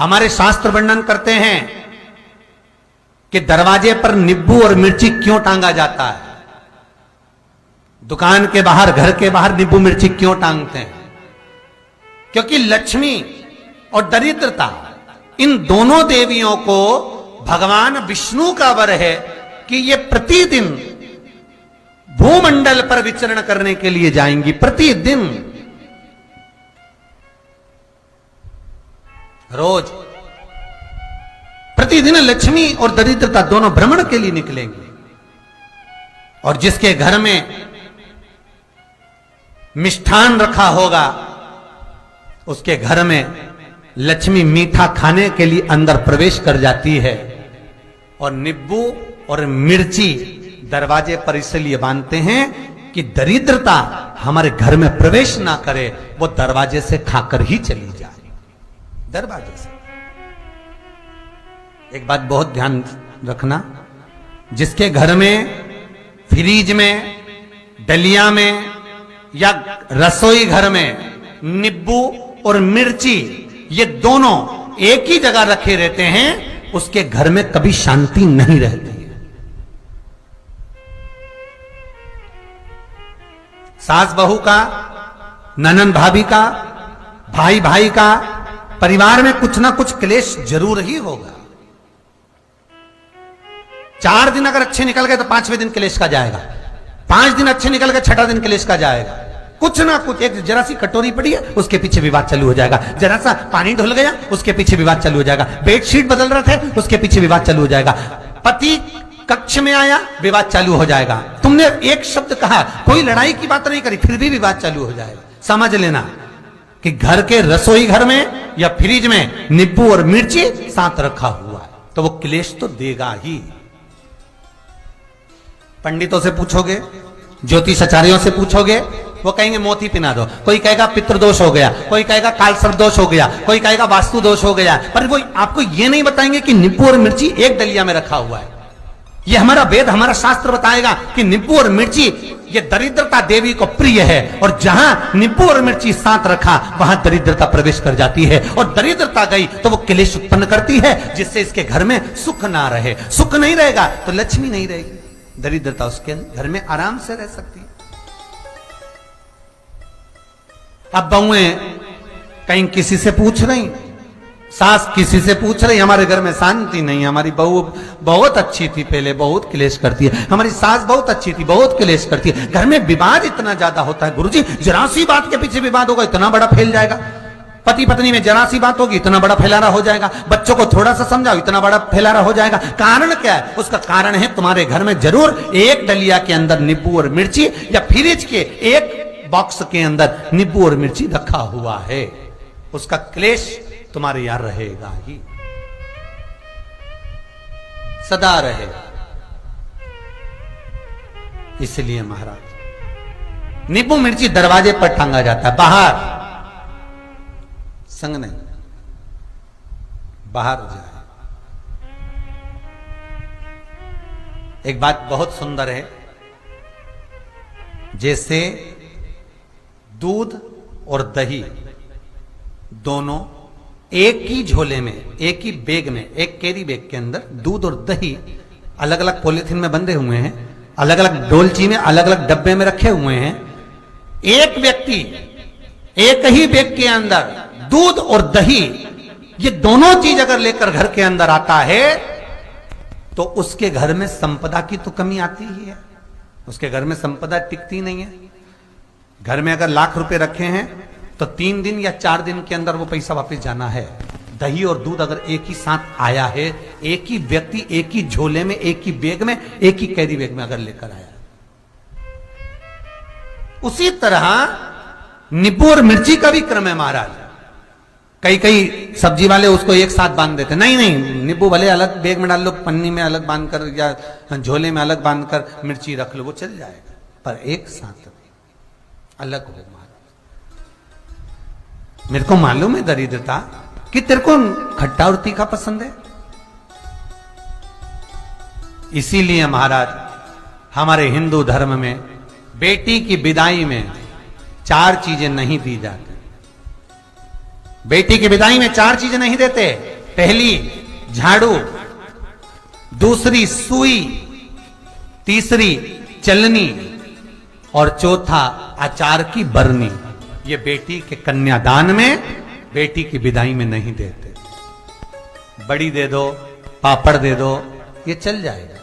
हमारे शास्त्र वर्णन करते हैं कि दरवाजे पर नींबू और मिर्ची क्यों टांगा जाता है। दुकान के बाहर, घर के बाहर नींबू मिर्ची क्यों टांगते हैं? क्योंकि लक्ष्मी और दरिद्रता, इन दोनों देवियों को भगवान विष्णु का वर है कि ये प्रतिदिन भूमंडल पर विचरण करने के लिए जाएंगी। प्रतिदिन, रोज प्रतिदिन लक्ष्मी और दरिद्रता दोनों भ्रमण के लिए निकलेंगे। और जिसके घर में मिष्ठान रखा होगा, उसके घर में लक्ष्मी मीठा खाने के लिए अंदर प्रवेश कर जाती है। और नींबू और मिर्ची दरवाजे पर इसलिए बांधते हैं कि दरिद्रता हमारे घर में प्रवेश ना करे, वो दरवाजे से खाकर ही चली जाए। दरवाजे से। एक बात बहुत ध्यान रखना, जिसके घर में फ्रिज में, डलिया में या रसोई घर में नींबू और मिर्ची ये दोनों एक ही जगह रखे रहते हैं, उसके घर में कभी शांति नहीं रहती है। सास बहू का, ननंद भाभी का, भाई भाई का, परिवार में कुछ ना कुछ क्लेश जरूर ही होगा। 4 दिन अगर अच्छे निकल गए तो 5वें दिन क्लेश का जाएगा। 5 दिन अच्छे निकल गए, 6ठा दिन क्लेश का जाएगा। कुछ ना कुछ, एक जरा सी कटोरी पड़ी है उसके पीछे विवाद चालू हो जाएगा, जरा सा पानी ढुल गया उसके पीछे विवाद चालू हो जाएगा, बेडशीट बदल रहे थे उसके पीछे विवाद चालू हो जाएगा, पति कक्ष में आया विवाद चालू हो जाएगा, तुमने एक शब्द कहा, कोई लड़ाई की बात नहीं करी, फिर भी विवाद चालू हो जाएगा। समझ लेना कि घर के रसोई घर में या फ्रिज में नींबू और मिर्ची साथ रखा हुआ है तो वो क्लेश तो देगा ही। पंडितों से पूछोगे, ज्योतिषाचार्यों से पूछोगे, वो कहेंगे मोती पिना दो, कोई कहेगा पितृदोष हो गया, कोई कहेगा कालसर्प दोष हो गया, कोई कहेगा वास्तु दोष हो गया, पर वो आपको ये नहीं बताएंगे कि नींबू और मिर्ची एक डलिया में रखा हुआ है। ये हमारा वेद, हमारा शास्त्र बताएगा कि नींबू और मिर्ची ये दरिद्रता देवी को प्रिय है, और जहां नींबू और मिर्ची साथ रखा वहां दरिद्रता प्रवेश कर जाती है, और दरिद्रता गई तो वो क्लेश उत्पन्न करती है, जिससे इसके घर में सुख ना रहे। सुख नहीं रहेगा तो लक्ष्मी नहीं रहेगी, दरिद्रता उसके घर में आराम से रह सकती है। अब बहुएं कहीं किसी से पूछ रही, सास किसी से पूछ रही, हमारे घर में शांति नहीं, हमारी बहू बहुत अच्छी थी पहले, बहुत क्लेश करती है, हमारी सास बहुत अच्छी थी, बहुत क्लेश करती है, घर में विवाद इतना ज्यादा होता है गुरुजी, जरा सी बात के पीछे विवाद होगा इतना बड़ा फैल जाएगा, पति पत्नी में जरा सी बात होगी इतना बड़ा फैलाना हो जाएगा, बच्चों को थोड़ा सा समझाओ इतना बड़ा फैलाना हो जाएगा। कारण क्या है? उसका कारण है तुम्हारे घर में जरूर एक डलिया के अंदर नींबू और मिर्ची या फ्रिज के एक बॉक्स के अंदर नींबू और मिर्ची रखा हुआ है, उसका क्लेश तुम्हारे यहां रहेगा ही, सदा रहेगा। इसलिए महाराज नींबू मिर्ची दरवाजे पर टांगा जाता है, बाहर संग नहीं, बाहर जाए। एक बात बहुत सुंदर है, जैसे दूध और दही दोनों एक ही झोले में, एक ही बैग में, एक कैरी बैग के अंदर दूध और दही अलग अलग पॉलिथीन में बंधे हुए हैं, अलग अलग डोलची में, अलग अलग डब्बे में रखे हुए हैं। एक व्यक्ति एक ही बैग के अंदर दूध और दही ये दोनों चीज अगर लेकर घर के अंदर आता है तो उसके घर में संपदा की तो कमी आती ही है, उसके घर में संपदा टिकती नहीं है। घर में अगर लाख रुपए रखे हैं तो 3 दिन या 4 दिन के अंदर वो पैसा वापस जाना है। दही और दूध अगर एक ही साथ आया है, एक ही व्यक्ति एक ही झोले में, एक ही बैग में, एक ही कैरी बैग में अगर लेकर आया, उसी तरह नींबू और मिर्ची का भी क्रम है महाराज। कई कई सब्जी वाले उसको एक साथ बांध देते, नहीं नहीं, नींबू भले अलग बैग में डाल लो, पन्नी में अलग बांध कर या झोले में अलग बांध कर मिर्ची रख लो, वो चल जाएगा, पर एक साथ अलग हो। मेरे को मालूम है दरिद्रता कि तेरे को खट्टा और तीखा पसंद है, इसीलिए महाराज हमारे हिंदू धर्म में बेटी की विदाई में 4 चीजें नहीं दी जाती। बेटी की विदाई में 4 चीजें नहीं देते। पहली झाड़ू, दूसरी सुई, तीसरी चलनी और चौथा अचार की बरनी। ये बेटी के कन्यादान में, बेटी की विदाई में नहीं देते। बड़ी दे दो, पापड़ दे दो, ये चल जाएगा,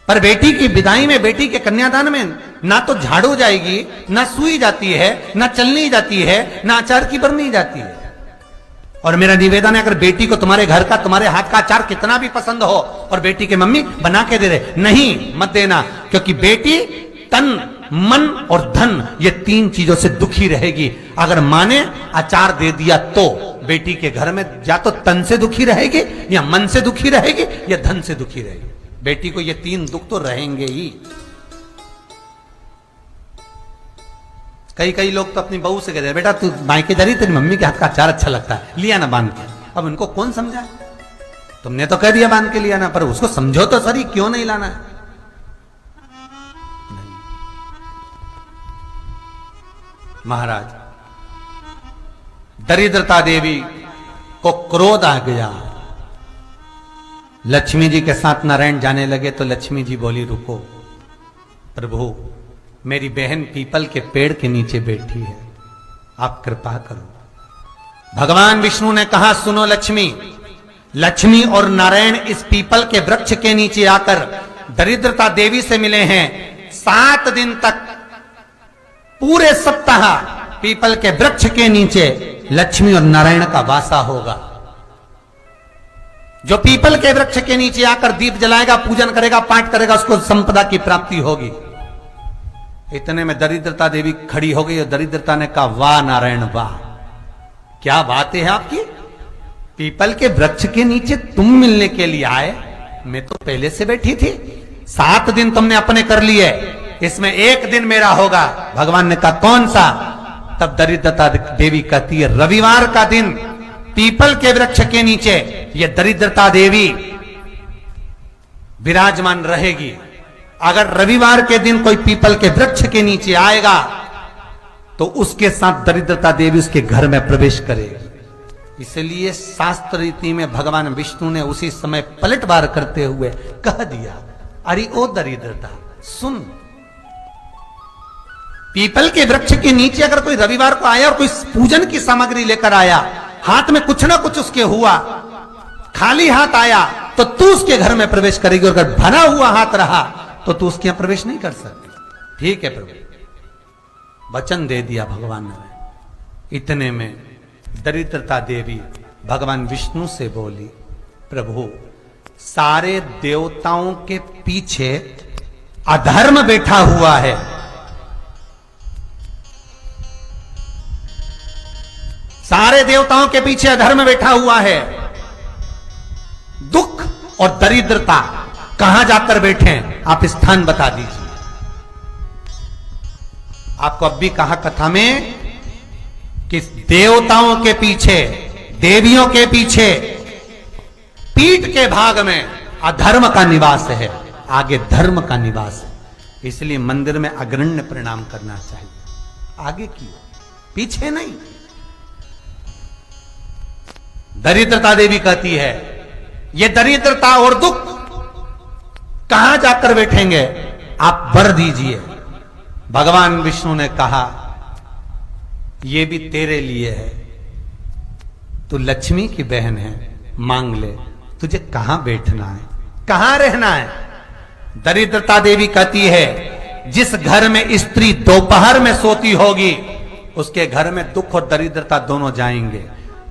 पर बेटी की विदाई में, बेटी के कन्यादान में ना तो झाड़ू जाएगी, ना सुई जाती है, ना चलनी जाती है, ना अचार की बरनी जाती है। और मेरा निवेदन है, अगर बेटी को तुम्हारे घर का, तुम्हारे हाथ का अचार कितना भी पसंद हो और बेटी के मम्मी बना के दे रहे, नहीं, मत देना, क्योंकि बेटी तन, मन और धन, ये तीन चीजों से दुखी रहेगी। अगर माँ ने अचार दे दिया तो बेटी के घर में या तो तन से दुखी रहेगी, या मन से दुखी रहेगी, या धन से दुखी रहेगी। बेटी को ये तीन दुख तो रहेंगे ही। कई लोग तो अपनी बहू से कहते हैं, बेटा तू मायके जा रही, तेरी मम्मी के हाथ का अचार अच्छा लगता है, लिया ना बांध के। अब उनको कौन समझाए? तुमने तो कह दिया बांध के लिया ना, पर उसको समझो तो सही, क्यों नहीं लाना है? नहीं। महाराज, दरिद्रता देवी को क्रोध आ गया। लक्ष्मी जी के साथ नारायण जाने लगे तो लक्ष्मी जी बोली, रुको प्रभु, मेरी बहन पीपल के पेड़ के नीचे बैठी है, आप कृपा करो। भगवान विष्णु ने कहा, सुनो लक्ष्मी, लक्ष्मी और नारायण इस पीपल के वृक्ष के नीचे आकर दरिद्रता देवी से मिले हैं। 7 दिन तक, पूरे सप्ताह पीपल के वृक्ष के नीचे लक्ष्मी और नारायण का वासा होगा। जो पीपल के वृक्ष के नीचे आकर दीप जलाएगा, पूजन करेगा, पाठ करेगा, उसको संपदा की प्राप्ति होगी। इतने में दरिद्रता देवी खड़ी हो गई और दरिद्रता ने कहा, वाह नारायण वाह, क्या बात है आपकी, पीपल के वृक्ष के नीचे तुम मिलने के लिए आए, मैं तो पहले से बैठी थी। 7 दिन तुमने अपने कर लिए, इसमें 1 दिन मेरा होगा। भगवान ने कहा, कौन सा? तब दरिद्रता देवी कहती है, रविवार का दिन पीपल के वृक्ष के नीचे ये दरिद्रता देवी विराजमान रहेगी। अगर रविवार के दिन कोई पीपल के वृक्ष के नीचे आएगा तो उसके साथ दरिद्रता देवी उसके घर में प्रवेश करेगी। इसलिए शास्त्र रीति में भगवान विष्णु ने उसी समय पलटवार करते हुए कह दिया, अरे ओ दरिद्रता सुन, पीपल के वृक्ष के नीचे अगर कोई रविवार को आया और कोई पूजन की सामग्री लेकर आया, हाथ में कुछ ना कुछ उसके हुआ, खाली हाथ आया, तो तू उसके घर में प्रवेश करेगी, और अगर भरा हुआ हाथ रहा तो तू उसके यहां प्रवेश नहीं कर सकती। ठीक है प्रभु, वचन दे दिया भगवान ने। इतने में दरिद्रता देवी भगवान विष्णु से बोली, प्रभु, सारे देवताओं के पीछे अधर्म बैठा हुआ है, सारे देवताओं के पीछे अधर्म बैठा हुआ है, दुख और दरिद्रता कहां जाकर बैठे हैं, आप स्थान बता दीजिए। आपको अब भी कहा कथा में कि देवताओं के पीछे, देवियों के पीछे, पीठ के भाग में अधर्म का निवास है, आगे धर्म का निवास है। इसलिए मंदिर में अग्रण्य प्रणाम करना चाहिए, आगे की पीछे नहीं। दरिद्रता देवी कहती है, ये दरिद्रता और दुख कहां जाकर बैठेंगे, आप वर दीजिए। भगवान विष्णु ने कहा, ये भी तेरे लिए है, तू लक्ष्मी की बहन है, मांग ले, तुझे कहां बैठना है, कहां रहना है। दरिद्रता देवी कहती है, जिस घर में स्त्री दोपहर में सोती होगी उसके घर में दुख और दरिद्रता दोनों जाएंगे।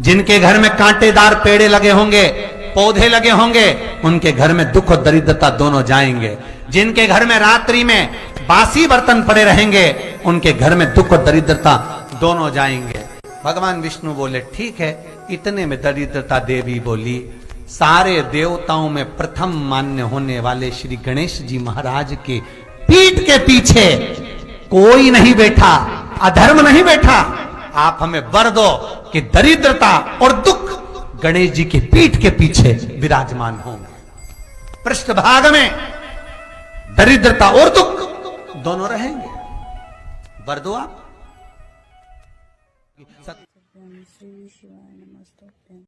जिनके घर में कांटेदार पेड़े लगे होंगे, पौधे लगे होंगे, उनके घर में दुख और दरिद्रता दोनों जाएंगे। जिनके घर में रात्रि में बासी बर्तन पड़े रहेंगे, उनके घर में दुख और दरिद्रता दोनों जाएंगे। भगवान विष्णु बोले, ठीक है। इतने में दरिद्रता देवी बोली, सारे देवताओं में प्रथम मान्य होने वाले श्री गणेश जी महाराज के पीठ के पीछे कोई नहीं बैठा, अधर्म नहीं बैठा। आप हमें वर दो कि दरिद्रता और दुख गणेश जी के पीठ के पीछे विराजमान होंगे, पृष्ठभाग में दरिद्रता और दुख दोनों रहेंगे। वर दो आप।